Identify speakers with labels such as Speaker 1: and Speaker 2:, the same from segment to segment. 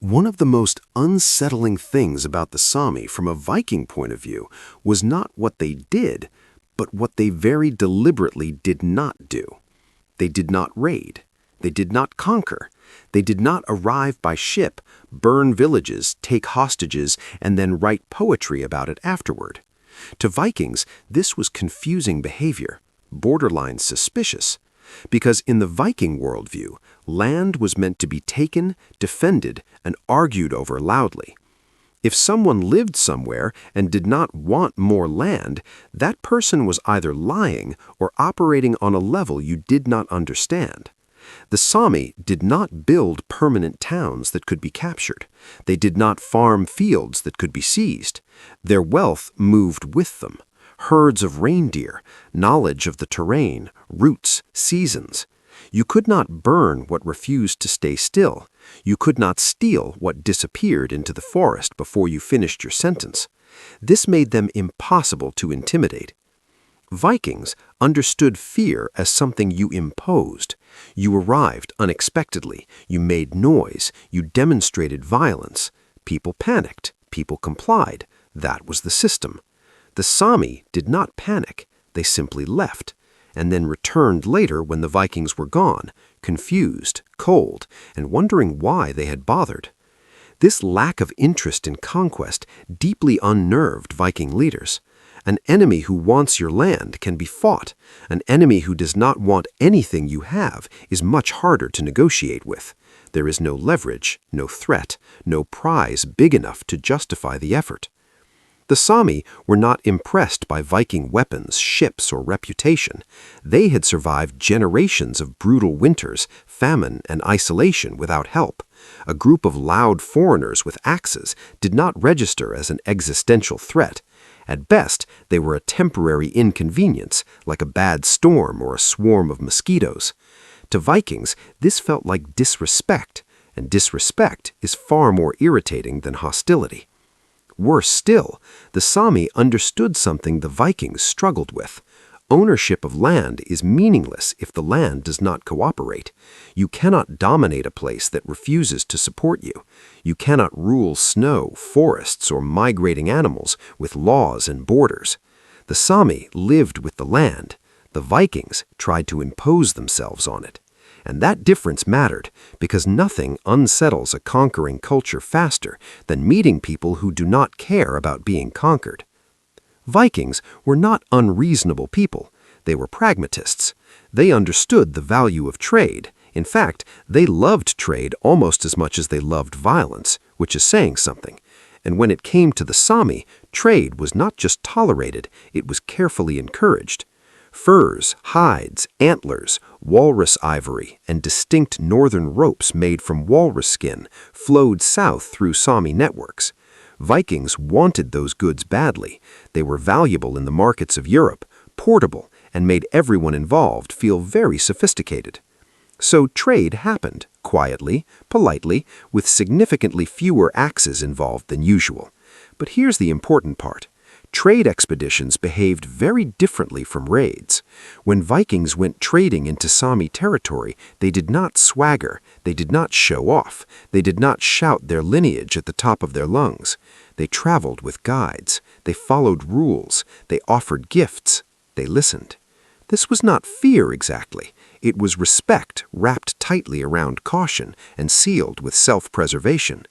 Speaker 1: One of the most unsettling things about the Sami from a Viking point of view was not what they did, but what they very deliberately did not do. They did not raid. They did not conquer. They did not arrive by ship, burn villages, take hostages, and then write poetry about it afterward. To Vikings, this was confusing behavior, borderline suspicious, because in the Viking worldview, land was meant to be taken, defended, and argued over loudly. If someone lived somewhere and did not want more land, that person was either lying or operating on a level you did not understand. The Sami did not build permanent towns that could be captured. They did not farm fields that could be seized. Their wealth moved with them. Herds of reindeer, knowledge of the terrain, routes, seasons. You could not burn what refused to stay still. You could not steal what disappeared into the forest before you finished your sentence. This made them impossible to intimidate. Vikings understood fear as something you imposed. You arrived unexpectedly. You made noise. You demonstrated violence. People panicked. People complied. That was the system. The Sami did not panic. They simply left, and then returned later when the Vikings were gone, confused, cold, and wondering why they had bothered. This lack of interest in conquest deeply unnerved Viking leaders. An enemy who wants your land can be fought. An enemy who does not want anything you have is much harder to negotiate with. There is no leverage, no threat, no prize big enough to justify the effort. The Sami were not impressed by Viking weapons, ships, or reputation. They had survived generations of brutal winters, famine, and isolation without help. A group of loud foreigners with axes did not register as an existential threat. At best, they were a temporary inconvenience, like a bad storm or a swarm of mosquitoes. To Vikings, this felt like disrespect, and disrespect is far more irritating than hostility. Worse still, the Sami understood something the Vikings struggled with. Ownership of land is meaningless if the land does not cooperate. You cannot dominate a place that refuses to support you. You cannot rule snow, forests, or migrating animals with laws and borders. The Sami lived with the land. The Vikings tried to impose themselves on it. And that difference mattered, because nothing unsettles a conquering culture faster than meeting people who do not care about being conquered. Vikings were not unreasonable people. They were pragmatists. They understood the value of trade. In fact, they loved trade almost as much as they loved violence, which is saying something. And when it came to the Sami, trade was not just tolerated, it was carefully encouraged. Furs, hides, antlers, walrus ivory, and distinct northern ropes made from walrus skin flowed south through Sami networks. Vikings wanted those goods badly. They were valuable in the markets of Europe, portable, and made everyone involved feel very sophisticated. So trade happened, quietly, politely, with significantly fewer axes involved than usual. But here's the important part. Trade expeditions behaved very differently from raids. When Vikings went trading into Sami territory, they did not swagger, they did not show off, they did not shout their lineage at the top of their lungs. They traveled with guides, they followed rules, they offered gifts, they listened. This was not fear exactly. It was respect wrapped tightly around caution and sealed with self-preservation.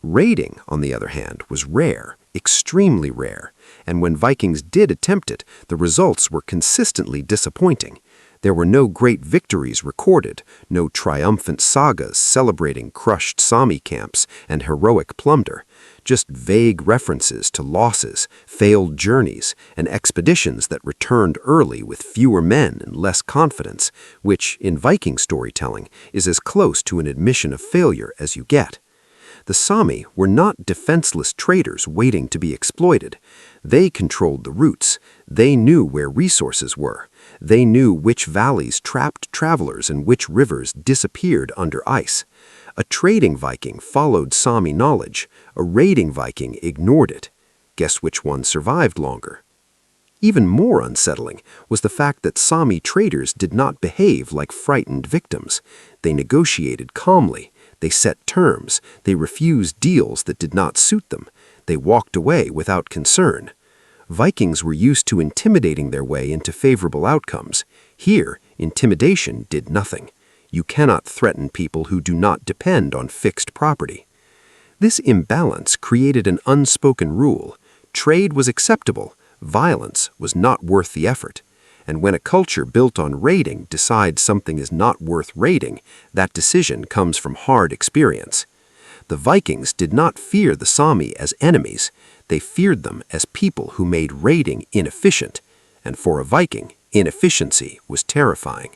Speaker 1: Raiding, on the other hand, was rare, extremely rare, and when Vikings did attempt it, the results were consistently disappointing. There were no great victories recorded, no triumphant sagas celebrating crushed Sami camps and heroic plunder, just vague references to losses, failed journeys, and expeditions that returned early with fewer men and less confidence, which, in Viking storytelling, is as close to an admission of failure as you get. The Sami were not defenseless traders waiting to be exploited. They controlled the routes. They knew where resources were. They knew which valleys trapped travelers and which rivers disappeared under ice. A trading Viking followed Sami knowledge. A raiding Viking ignored it. Guess which one survived longer? Even more unsettling was the fact that Sami traders did not behave like frightened victims. They negotiated calmly. They set terms. They refused deals that did not suit them. They walked away without concern. Vikings were used to intimidating their way into favorable outcomes. Here, intimidation did nothing. You cannot threaten people who do not depend on fixed property. This imbalance created an unspoken rule. Trade was acceptable. Violence was not worth the effort. And when a culture built on raiding decides something is not worth raiding, that decision comes from hard experience. The Vikings did not fear the Sami as enemies. They feared them as people who made raiding inefficient. And for a Viking, inefficiency was terrifying.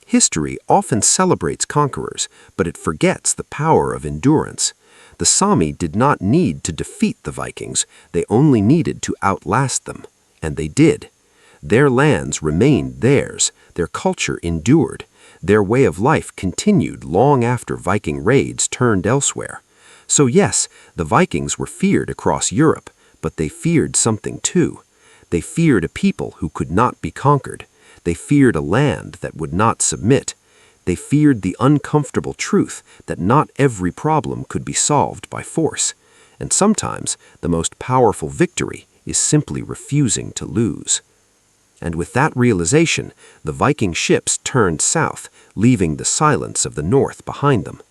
Speaker 1: History often celebrates conquerors, but it forgets the power of endurance. The Sami did not need to defeat the Vikings. They only needed to outlast them. And they did. Their lands remained theirs. Their culture endured. Their way of life continued long after Viking raids turned elsewhere. So yes, the Vikings were feared across Europe, but they feared something too. They feared a people who could not be conquered. They feared a land that would not submit. They feared the uncomfortable truth that not every problem could be solved by force. And sometimes the most powerful victory is simply refusing to lose. And with that realization, the Viking ships turned south, leaving the silence of the north behind them.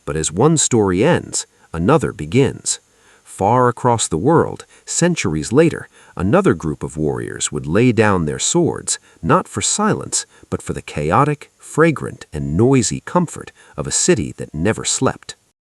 Speaker 1: But as one story ends, another begins. Far across the world, centuries later, another group of warriors would lay down their swords, not for silence, but for the chaotic, fragrant, and noisy comfort of a city that never slept.